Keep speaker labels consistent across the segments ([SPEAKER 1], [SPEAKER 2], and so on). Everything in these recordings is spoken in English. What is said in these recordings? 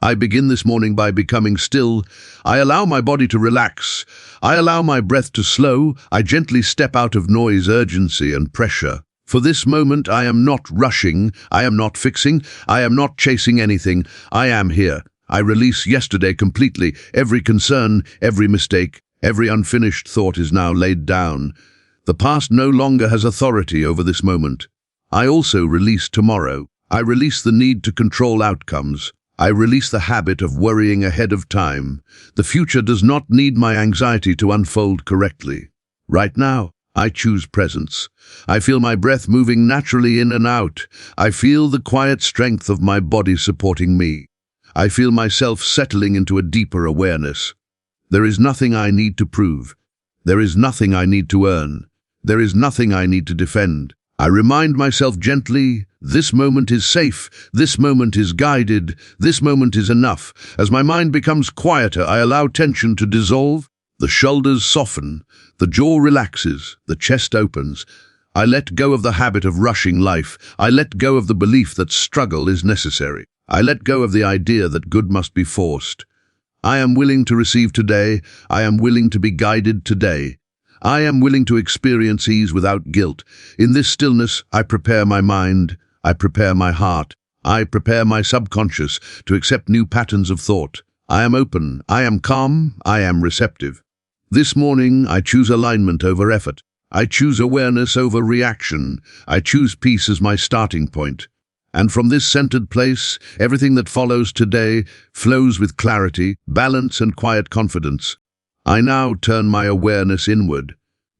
[SPEAKER 1] I begin this morning by becoming still. I allow my body to relax. I allow my breath to slow. I gently step out of noise, urgency, and pressure. For this moment, I am not rushing. I am not fixing. I am not chasing anything. I am here. I release yesterday completely. Every concern, every mistake, every unfinished thought is now laid down. The past no longer has authority over this moment. I also release tomorrow. I release the need to control outcomes. I release the habit of worrying ahead of time. The future does not need my anxiety to unfold correctly. Right now, I choose presence. I feel my breath moving naturally in and out. I feel the quiet strength of my body supporting me. I feel myself settling into a deeper awareness. There is nothing I need to prove. There is nothing I need to earn. There is nothing I need to defend. I remind myself gently, this moment is safe, this moment is guided, this moment is enough. As my mind becomes quieter, I allow tension to dissolve. The shoulders soften, the jaw relaxes, the chest opens. I let go of the habit of rushing life. I let go of the belief that struggle is necessary. I let go of the idea that good must be forced. I am willing to receive today. I am willing to be guided today. I am willing to experience ease without guilt. In this stillness, I prepare my mind, I prepare my heart, I prepare my subconscious to accept new patterns of thought. I am open, I am calm, I am receptive. This morning, I choose alignment over effort. I choose awareness over reaction. I choose peace as my starting point. And from this centered place, everything that follows today flows with clarity, balance, and quiet confidence. I now turn my awareness inward.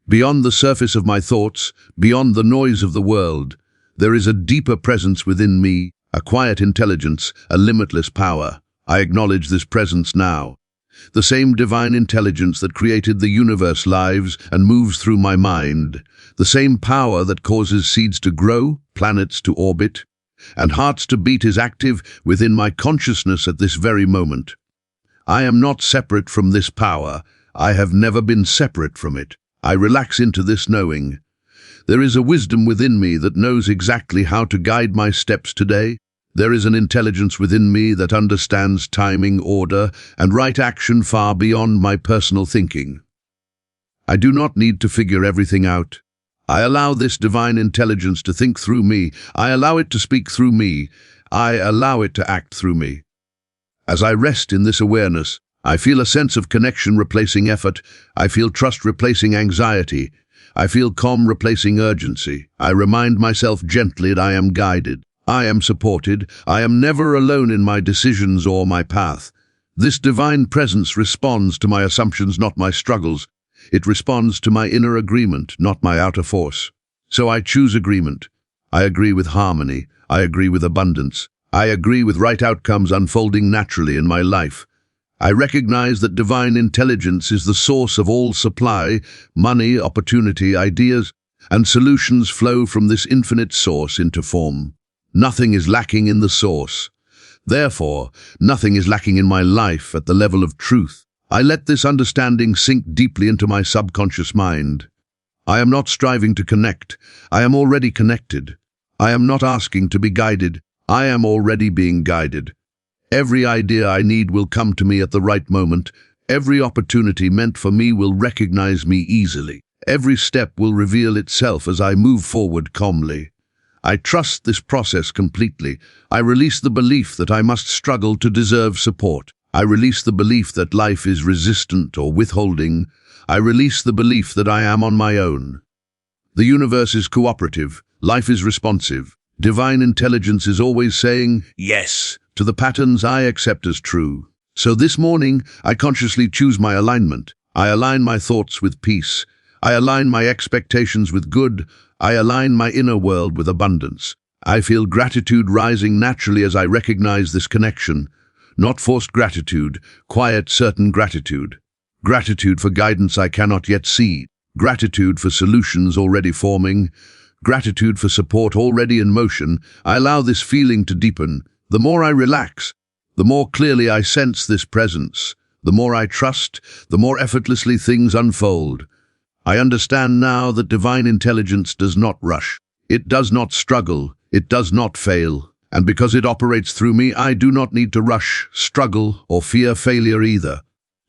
[SPEAKER 1] Beyond the surface of my thoughts, beyond the noise of the world, there is a deeper presence within me, a quiet intelligence, a limitless power. I acknowledge this presence now. The same divine intelligence that created the universe lives and moves through my mind, the same power that causes seeds to grow, planets to orbit, and hearts to beat is active within my consciousness at this very moment. I am not separate from this power. I have never been separate from it. I relax into this knowing. There is a wisdom within me that knows exactly how to guide my steps today. There is an intelligence within me that understands timing, order, and right action far beyond my personal thinking. I do not need to figure everything out. I allow this divine intelligence to think through me. I allow it to speak through me. I allow it to act through me. As I rest in this awareness, I feel a sense of connection replacing effort. I feel trust replacing anxiety. I feel calm replacing urgency. I remind myself gently that I am guided. I am supported. I am never alone in my decisions or my path. This divine presence responds to my assumptions, not my struggles. It responds to my inner agreement, not my outer force. So I choose agreement. I agree with harmony. I agree with abundance. I agree with right outcomes unfolding naturally in my life. I recognize that divine intelligence is the source of all supply, money, opportunity, ideas, and solutions flow from this infinite source into form. Nothing is lacking in the source. Therefore, nothing is lacking in my life at the level of truth. I let this understanding sink deeply into my subconscious mind. I am not striving to connect. I am already connected. I am not asking to be guided. I am already being guided. Every idea I need will come to me at the right moment. Every opportunity meant for me will recognize me easily. Every step will reveal itself as I move forward calmly. I trust this process completely. I release the belief that I must struggle to deserve support. I release the belief that life is resistant or withholding. I release the belief that I am on my own. The universe is cooperative. Life is responsive. Divine intelligence is always saying yes to the patterns I accept as true. So this morning, I consciously choose my alignment. I align my thoughts with peace. I align my expectations with good. I align my inner world with abundance. I feel gratitude rising naturally as I recognize this connection. Not forced gratitude, quiet, certain gratitude. Gratitude for guidance I cannot yet see. Gratitude for solutions already forming. Gratitude for support already in motion. I allow this feeling to deepen. The more I relax, the more clearly I sense this presence. The more I trust, the more effortlessly things unfold. I understand now that divine intelligence does not rush. It does not struggle. It does not fail. And because it operates through me, I do not need to rush, struggle, or fear failure either.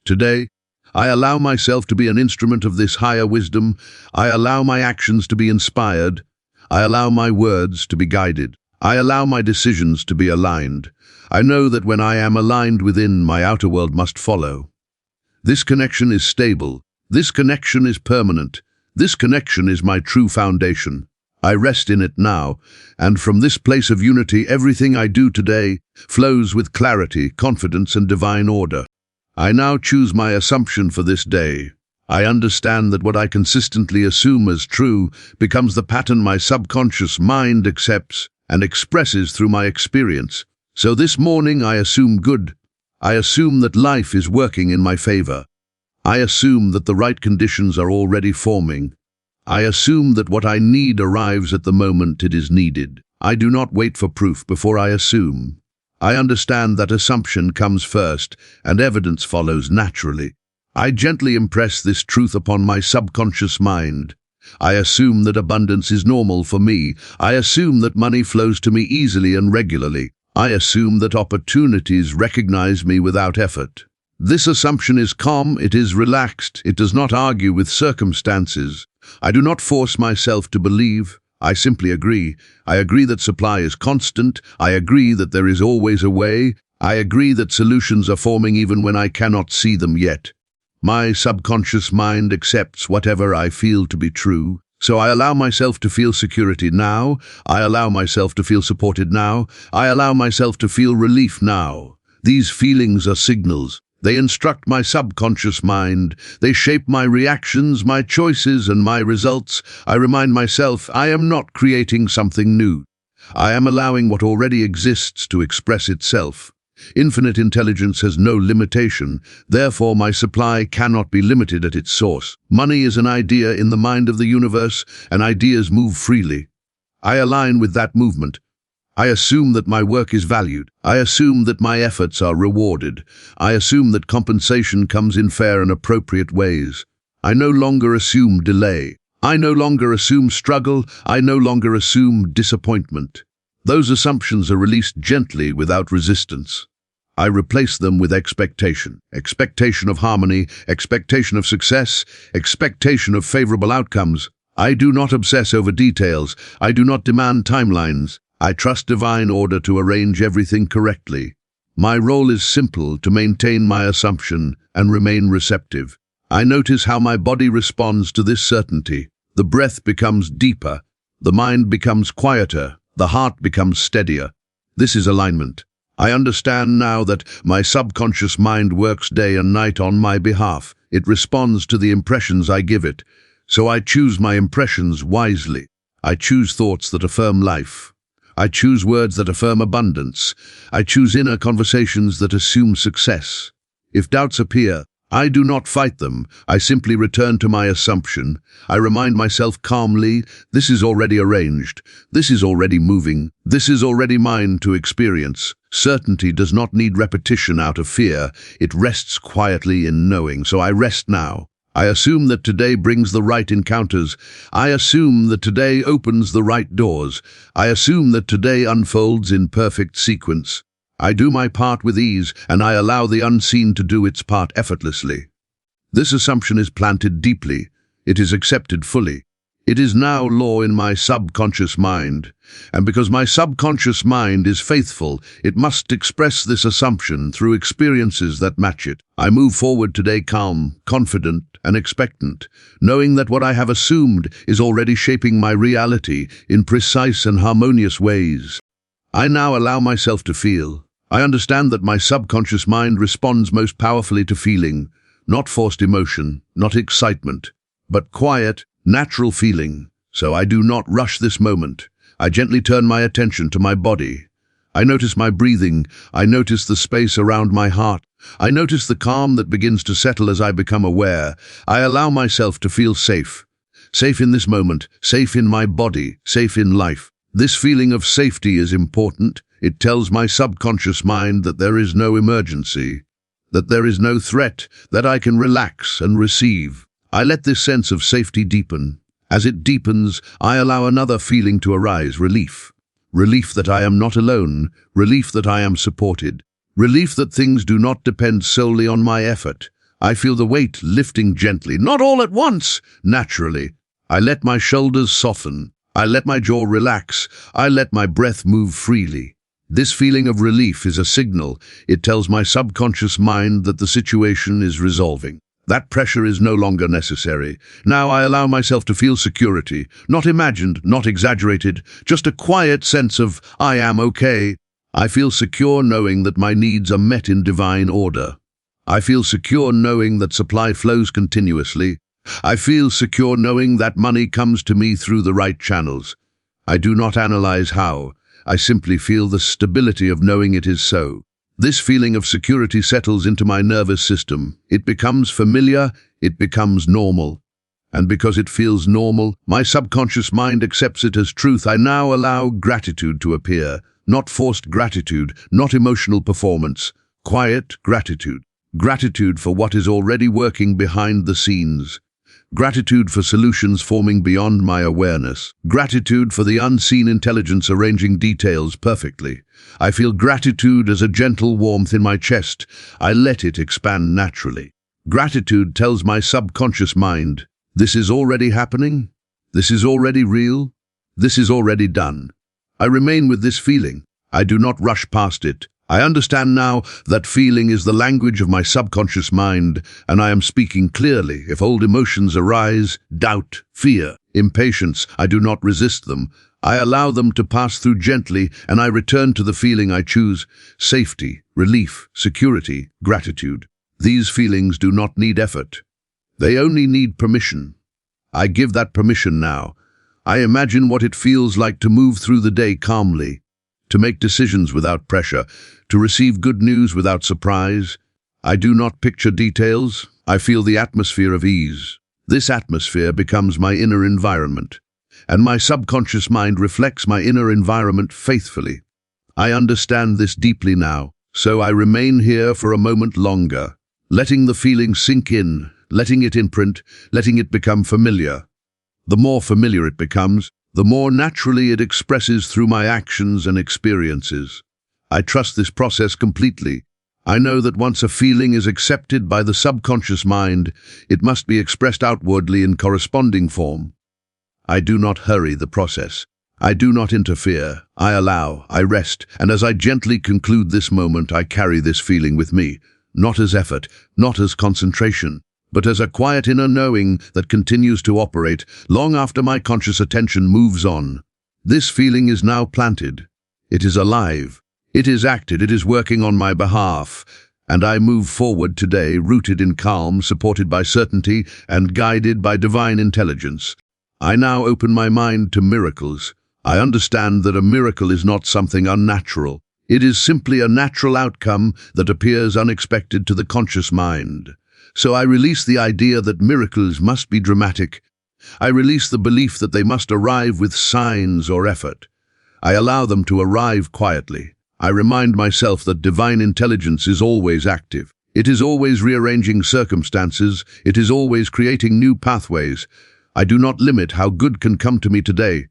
[SPEAKER 1] Today, I allow myself to be an instrument of this higher wisdom. I allow my actions to be inspired. I allow my words to be guided. I allow my decisions to be aligned. I know that when I am aligned within, my outer world must follow. This connection is stable. This connection is permanent. This connection is my true foundation. I rest in it now, and from this place of unity, everything I do today flows with clarity, confidence, and divine order. I now choose my assumption for this day. I understand that what I consistently assume as true becomes the pattern my subconscious mind accepts and expresses through my experience. So this morning I assume good. I assume that life is working in my favor. I assume that the right conditions are already forming. I assume that what I need arrives at the moment it is needed. I do not wait for proof before I assume. I understand that assumption comes first, and evidence follows naturally. I gently impress this truth upon my subconscious mind. I assume that abundance is normal for me. I assume that money flows to me easily and regularly. I assume that opportunities recognize me without effort. This assumption is calm, it is relaxed, it does not argue with circumstances. I do not force myself to believe. I simply agree. I agree that supply is constant. I agree that there is always a way. I agree that solutions are forming even when I cannot see them yet. My subconscious mind accepts whatever I feel to be true. So I allow myself to feel security now. I allow myself to feel supported now. I allow myself to feel relief now. These feelings are signals. They instruct my subconscious mind. They shape my reactions, my choices, and my results. I remind myself I am not creating something new. I am allowing what already exists to express itself. Infinite intelligence has no limitation. Therefore, my supply cannot be limited at its source. Money is an idea in the mind of the universe, and ideas move freely. I align with that movement. I assume that my work is valued. I assume that my efforts are rewarded. I assume that compensation comes in fair and appropriate ways. I no longer assume delay. I no longer assume struggle. I no longer assume disappointment. Those assumptions are released gently without resistance. I replace them with expectation. Expectation of harmony, expectation of success, expectation of favorable outcomes. I do not obsess over details. I do not demand timelines. I trust divine order to arrange everything correctly. My role is simple: to maintain my assumption and remain receptive. I notice how my body responds to this certainty. The breath becomes deeper, the mind becomes quieter, the heart becomes steadier. This is alignment. I understand now that my subconscious mind works day and night on my behalf. It responds to the impressions I give it. So I choose my impressions wisely. I choose thoughts that affirm life. I choose words that affirm abundance. I choose inner conversations that assume success. If doubts appear, I do not fight them. I simply return to my assumption. I remind myself calmly, this is already arranged. This is already moving. This is already mine to experience. Certainty does not need repetition out of fear. It rests quietly in knowing. So I rest now. I assume that today brings the right encounters. I assume that today opens the right doors. I assume that today unfolds in perfect sequence. I do my part with ease, and I allow the unseen to do its part effortlessly. This assumption is planted deeply. It is accepted fully. It is now law in my subconscious mind. And because my subconscious mind is faithful, it must express this assumption through experiences that match it. I move forward today calm, confident, and expectant, knowing that what I have assumed is already shaping my reality in precise and harmonious ways. I now allow myself to feel. I understand that my subconscious mind responds most powerfully to feeling, not forced emotion, not excitement, but quiet, natural feeling. So I do not rush this moment. I gently turn my attention to my body. I notice my breathing. I notice the space around my heart. I notice the calm that begins to settle as I become aware. I allow myself to feel safe. Safe in this moment, safe in my body, safe in life. This feeling of safety is important. It tells my subconscious mind that there is no emergency, that there is no threat, that I can relax and receive. I let this sense of safety deepen. As it deepens, I allow another feeling to arise: relief. relief that I am not alone, relief that I am supported, relief that things do not depend solely on my effort. I feel the weight lifting gently, not all at once, naturally. I let my shoulders soften. I let my jaw relax. I let my breath move freely. This feeling of relief is a signal. It tells my subconscious mind that the situation is resolving. That pressure is no longer necessary. Now I allow myself to feel security, not imagined, not exaggerated, just a quiet sense of, I am okay. I feel secure knowing that my needs are met in divine order. I feel secure knowing that supply flows continuously. I feel secure knowing that money comes to me through the right channels. I do not analyze how. I simply feel the stability of knowing it is so. This feeling of security settles into my nervous system. It becomes familiar, it becomes normal. And because it feels normal, my subconscious mind accepts it as truth. I now allow gratitude to appear. Not forced gratitude, not emotional performance. Quiet gratitude. Gratitude for what is already working behind the scenes. Gratitude for solutions forming beyond my awareness. Gratitude for the unseen intelligence arranging details perfectly. I feel gratitude as a gentle warmth in my chest. I let it expand naturally. Gratitude tells my subconscious mind, this is already happening. This is already real. This is already done. I remain with this feeling. I do not rush past it. I understand now that feeling is the language of my subconscious mind, and I am speaking clearly. If old emotions arise, doubt, fear, impatience, I do not resist them. I allow them to pass through gently, and I return to the feeling I choose: safety, relief, security, gratitude. These feelings do not need effort. They only need permission. I give that permission now. I imagine what it feels like to move through the day calmly, to make decisions without pressure, to receive good news without surprise. I do not picture details. I feel the atmosphere of ease. This atmosphere becomes my inner environment, and my subconscious mind reflects my inner environment faithfully. I understand this deeply now, so I remain here for a moment longer, letting the feeling sink in, letting it imprint, letting it become familiar. The more familiar it becomes, the more naturally it expresses through my actions and experiences. I trust this process completely. I know that once a feeling is accepted by the subconscious mind, it must be expressed outwardly in corresponding form. I do not hurry the process. I do not interfere. I allow, I rest, and as I gently conclude this moment, I carry this feeling with me, not as effort, not as concentration, but as a quiet inner knowing that continues to operate long after my conscious attention moves on. This feeling is now planted. It is alive. It is acted. It is working on my behalf. And I move forward today, rooted in calm, supported by certainty, and guided by divine intelligence. I now open my mind to miracles. I understand that a miracle is not something unnatural. It is simply a natural outcome that appears unexpected to the conscious mind. So I release the idea that miracles must be dramatic. I release the belief that they must arrive with signs or effort. I allow them to arrive quietly. I remind myself that divine intelligence is always active. It is always rearranging circumstances. It is always creating new pathways. I do not limit how good can come to me today.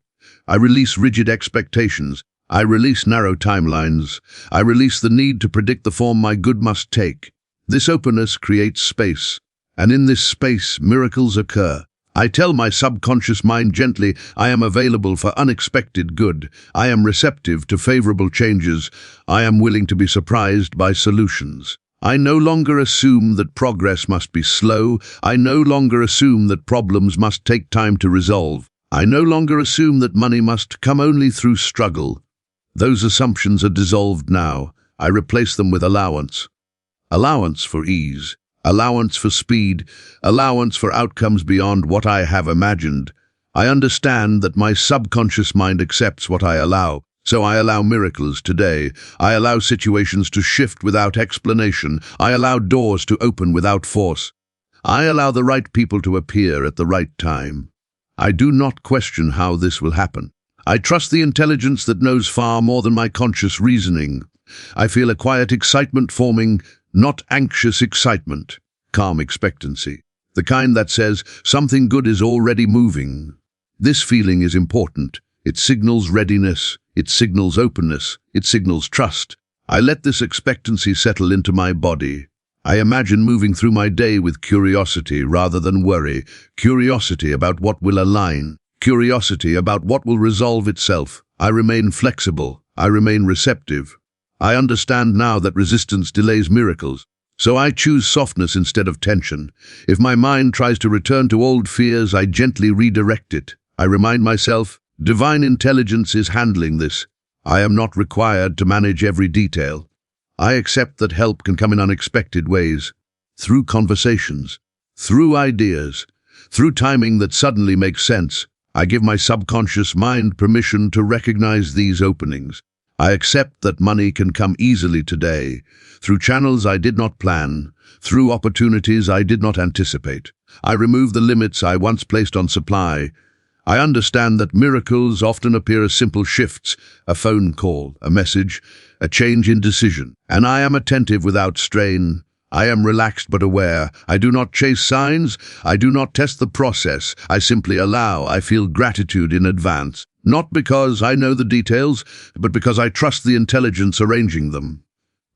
[SPEAKER 1] I release rigid expectations. I release narrow timelines. I release the need to predict the form my good must take. This openness creates space, and in this space, miracles occur. I tell my subconscious mind gently, I am available for unexpected good. I am receptive to favorable changes. I am willing to be surprised by solutions. I no longer assume that progress must be slow. I no longer assume that problems must take time to resolve. I no longer assume that money must come only through struggle. Those assumptions are dissolved now. I replace them with allowance. Allowance for ease, allowance for speed, allowance for outcomes beyond what I have imagined. I understand that my subconscious mind accepts what I allow, so I allow miracles today. I allow situations to shift without explanation. I allow doors to open without force. I allow the right people to appear at the right time. I do not question how this will happen. I trust the intelligence that knows far more than my conscious reasoning. I feel a quiet excitement forming, not anxious excitement, calm expectancy, the kind that says something good is already moving. This feeling is important. It signals readiness, it signals openness, it signals trust. I let this expectancy settle into my body. I imagine moving through my day with curiosity rather than worry, curiosity about what will align, curiosity about what will resolve itself. I remain flexible, I remain receptive. I understand now that resistance delays miracles, so I choose softness instead of tension. If my mind tries to return to old fears, I gently redirect it. I remind myself, divine intelligence is handling this. I am not required to manage every detail. I accept that help can come in unexpected ways, through conversations, through ideas, through timing that suddenly makes sense. I give my subconscious mind permission to recognize these openings. I accept that money can come easily today, through channels I did not plan, through opportunities I did not anticipate. I remove the limits I once placed on supply. I understand that miracles often appear as simple shifts, a phone call, a message, a change in decision. And I am attentive without strain. I am relaxed but aware. I do not chase signs. I do not test the process. I simply allow. I feel gratitude in advance. Not because I know the details, but because I trust the intelligence arranging them.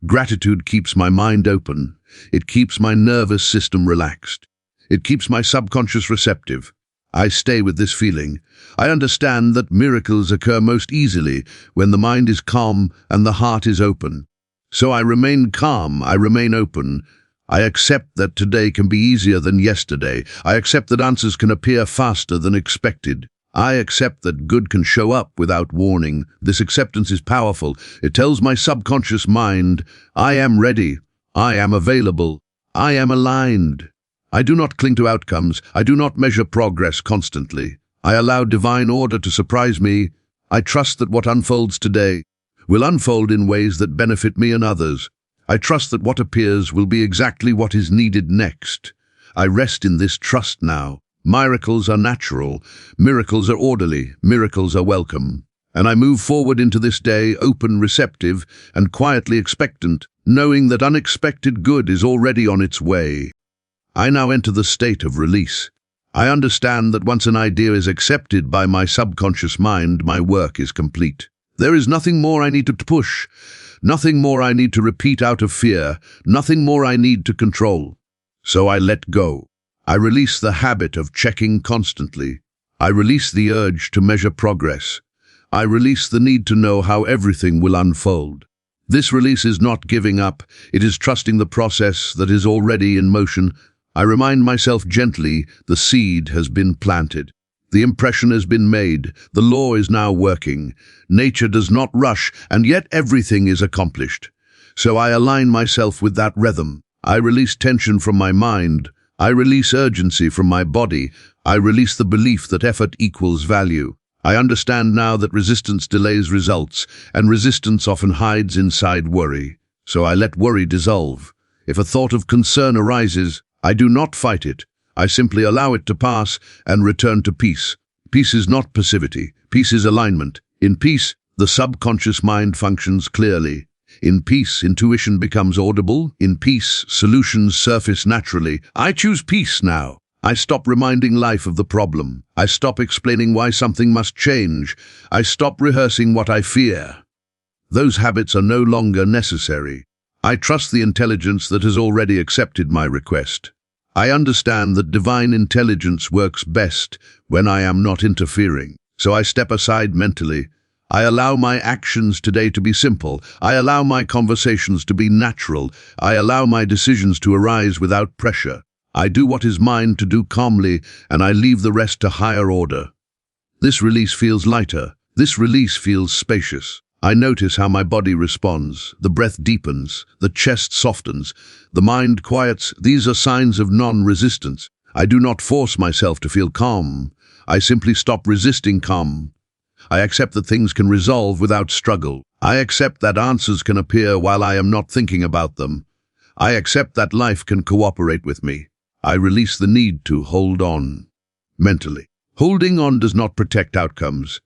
[SPEAKER 1] Gratitude keeps my mind open. It keeps my nervous system relaxed. It keeps my subconscious receptive. I stay with this feeling. I understand that miracles occur most easily when the mind is calm and the heart is open. So I remain calm, I remain open. I accept that today can be easier than yesterday. I accept that answers can appear faster than expected. I accept that good can show up without warning. This acceptance is powerful. It tells my subconscious mind, I am ready, I am available, I am aligned. I do not cling to outcomes. I do not measure progress constantly. I allow divine order to surprise me. I trust that what unfolds today will unfold in ways that benefit me and others. I trust that what appears will be exactly what is needed next. I rest in this trust now. Miracles are natural. Miracles are orderly. Miracles are welcome. And I move forward into this day open, receptive, and quietly expectant, knowing that unexpected good is already on its way. I now enter the state of release. I understand that once an idea is accepted by my subconscious mind, my work is complete. There is nothing more I need to push, nothing more I need to repeat out of fear, nothing more I need to control. So I let go. I release the habit of checking constantly. I release the urge to measure progress. I release the need to know how everything will unfold. This release is not giving up, it is trusting the process that is already in motion. I remind myself gently, the seed has been planted. The impression has been made. The law is now working. Nature does not rush, and yet everything is accomplished. So I align myself with that rhythm. I release tension from my mind. I release urgency from my body. I release the belief that effort equals value. I understand now that resistance delays results, and resistance often hides inside worry. So I let worry dissolve. If a thought of concern arises, I do not fight it. I simply allow it to pass and return to peace. Peace is not passivity. Peace is alignment. In peace, the subconscious mind functions clearly. In peace, intuition becomes audible. In peace, solutions surface naturally. I choose peace now. I stop reminding life of the problem. I stop explaining why something must change. I stop rehearsing what I fear. Those habits are no longer necessary. I trust the intelligence that has already accepted my request. I understand that divine intelligence works best when I am not interfering. So I step aside mentally. I allow my actions today to be simple. I allow my conversations to be natural. I allow my decisions to arise without pressure. I do what is mine to do calmly, and I leave the rest to higher order. This release feels lighter. This release feels spacious. I notice how my body responds. The breath deepens, the chest softens, the mind quiets. These are signs of non-resistance. I do not force myself to feel calm. I simply stop resisting calm. I accept that things can resolve without struggle. I accept that answers can appear while I am not thinking about them. I accept that life can cooperate with me. I release the need to hold on mentally. Holding on does not protect outcomes.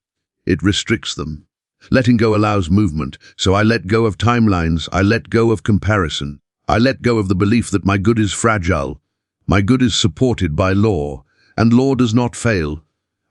[SPEAKER 1] It restricts them. Letting go allows movement, so I let go of timelines, I let go of comparison. I let go of the belief that my good is fragile. My good is supported by law, and law does not fail.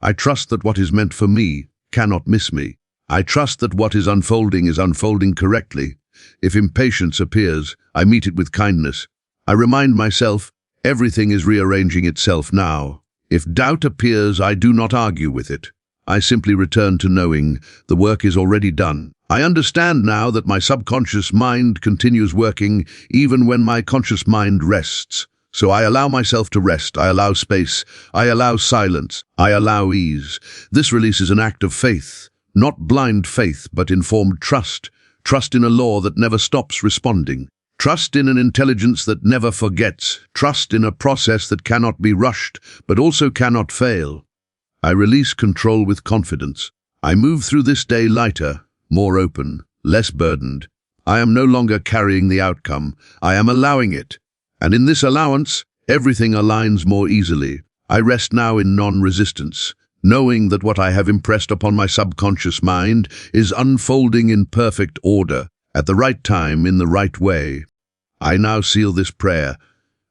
[SPEAKER 1] I trust that what is meant for me cannot miss me. I trust that what is unfolding correctly. If impatience appears, I meet it with kindness. I remind myself, everything is rearranging itself now. If doubt appears, I do not argue with it. I simply return to knowing the work is already done. I understand now that my subconscious mind continues working even when my conscious mind rests. So I allow myself to rest, I allow space, I allow silence, I allow ease. This release is an act of faith, not blind faith, but informed trust. Trust in a law that never stops responding. Trust in an intelligence that never forgets. Trust in a process that cannot be rushed, but also cannot fail. I release control with confidence. I move through this day lighter, more open, less burdened. I am no longer carrying the outcome. I am allowing it. And in this allowance, everything aligns more easily. I rest now in non-resistance, knowing that what I have impressed upon my subconscious mind is unfolding in perfect order, at the right time, in the right way. I now seal this prayer.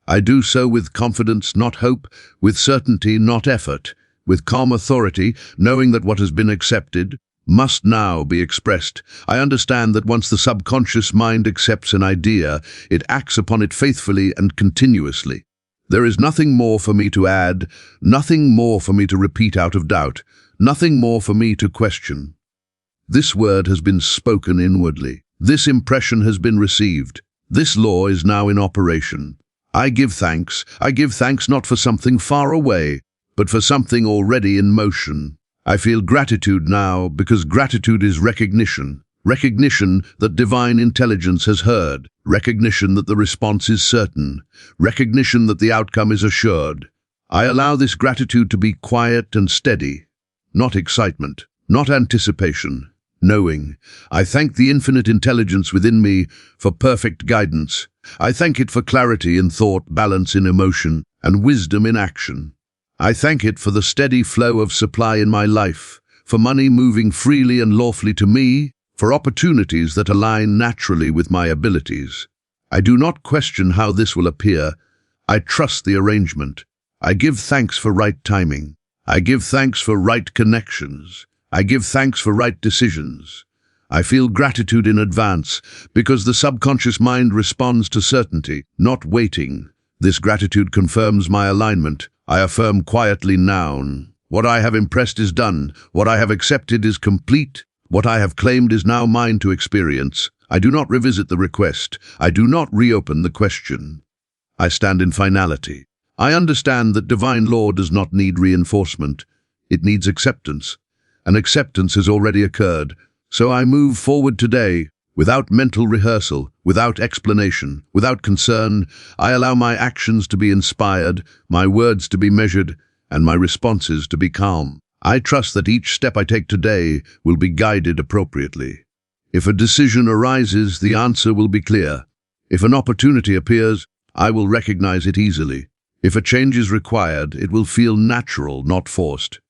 [SPEAKER 1] I do so with confidence, not hope, with certainty, not effort, with calm authority, knowing that what has been accepted must now be expressed. I understand that once the subconscious mind accepts an idea, it acts upon it faithfully and continuously. There is nothing more for me to add, nothing more for me to repeat out of doubt, nothing more for me to question. This word has been spoken inwardly. This impression has been received. This law is now in operation. I give thanks. I give thanks not for something far away, but for something already in motion. I feel gratitude now because gratitude is recognition. Recognition that divine intelligence has heard. Recognition that the response is certain. Recognition that the outcome is assured. I allow this gratitude to be quiet and steady, not excitement, not anticipation, knowing. I thank the infinite intelligence within me for perfect guidance. I thank it for clarity in thought, balance in emotion, and wisdom in action. I thank it for the steady flow of supply in my life, for money moving freely and lawfully to me, for opportunities that align naturally with my abilities. I do not question how this will appear. I trust the arrangement. I give thanks for right timing. I give thanks for right connections. I give thanks for right decisions. I feel gratitude in advance because the subconscious mind responds to certainty, not waiting. This gratitude confirms my alignment. I affirm quietly now. What I have impressed is done. What I have accepted is complete. What I have claimed is now mine to experience. I do not revisit the request. I do not reopen the question. I stand in finality. I understand that divine law does not need reinforcement. It needs acceptance. And acceptance has already occurred. So I move forward today, without mental rehearsal, without explanation, without concern. I allow my actions to be inspired, my words to be measured, and my responses to be calm. I trust that each step I take today will be guided appropriately. If a decision arises, the answer will be clear. If an opportunity appears, I will recognize it easily. If a change is required, it will feel natural, not forced.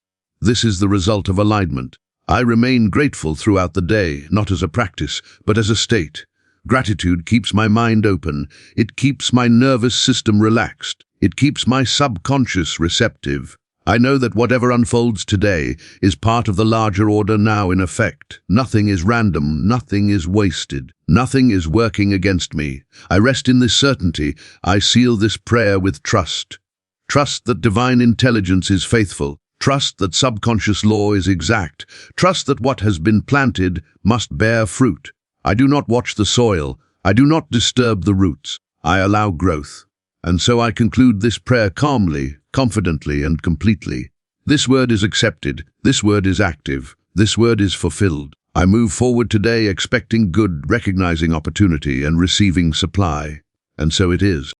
[SPEAKER 1] This is the result of alignment. I remain grateful throughout the day, not as a practice, but as a state. Gratitude keeps my mind open. It keeps my nervous system relaxed. It keeps my subconscious receptive. I know that whatever unfolds today is part of the larger order now in effect. Nothing is random, nothing is wasted, nothing is working against me. I rest in this certainty. I seal this prayer with trust. Trust that divine intelligence is faithful. Trust that subconscious law is exact. Trust that what has been planted must bear fruit. I do not watch the soil. I do not disturb the roots. I allow growth. And so I conclude this prayer calmly, confidently, and completely. This word is accepted. This word is active. This word is fulfilled. I move forward today expecting good, recognizing opportunity, and receiving supply. And so it is.